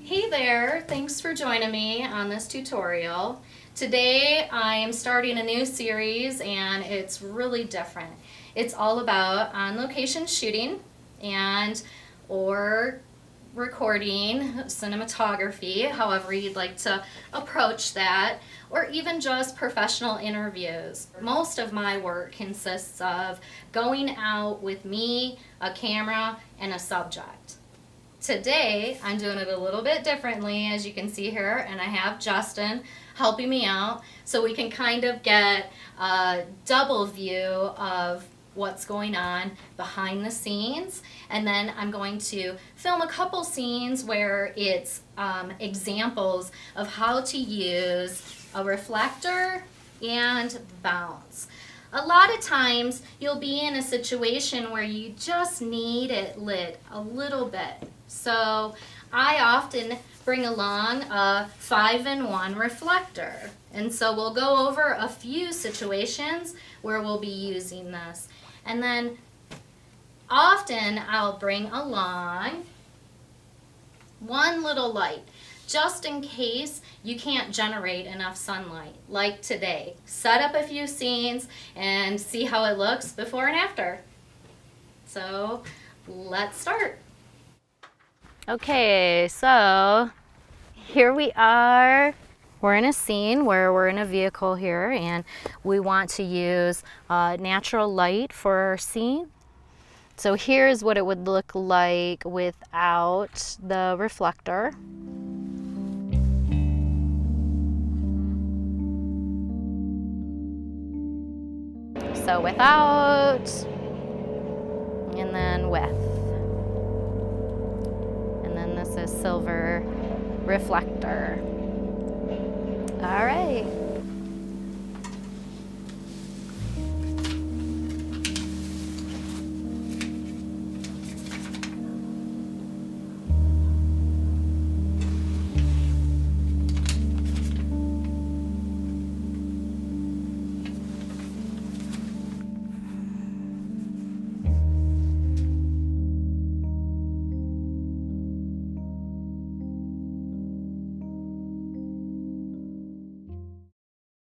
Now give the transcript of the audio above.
Hey there, thanks for joining me on this tutorial. Today I am starting a new series and it's really different. It's all about on-location shooting and or recording, cinematography, however you'd like to approach that, or even just professional interviews. Most of my work consists of going out with me, a camera, and a subject. Today, I'm doing it a little bit differently, as you can see here, and I have Justin helping me out so we can kind of get a double view of what's going on behind the scenes. And then I'm going to film a couple scenes where it's examples of how to use a reflector and bounce. A lot of times you'll be in a situation where you just need it lit a little bit. So I often bring along a 5-in-1 reflector. And so we'll go over a few situations where we'll be using this. And then often I'll bring along one little light, just in case you can't generate enough sunlight, like today. Set up a few scenes and see how it looks before and after. So let's start. Okay, so here we are. We're in a scene where we're in a vehicle here and we want to use natural light for our scene. So here's what it would look like without the reflector. So without, and then with. And then this is silver reflector. All right.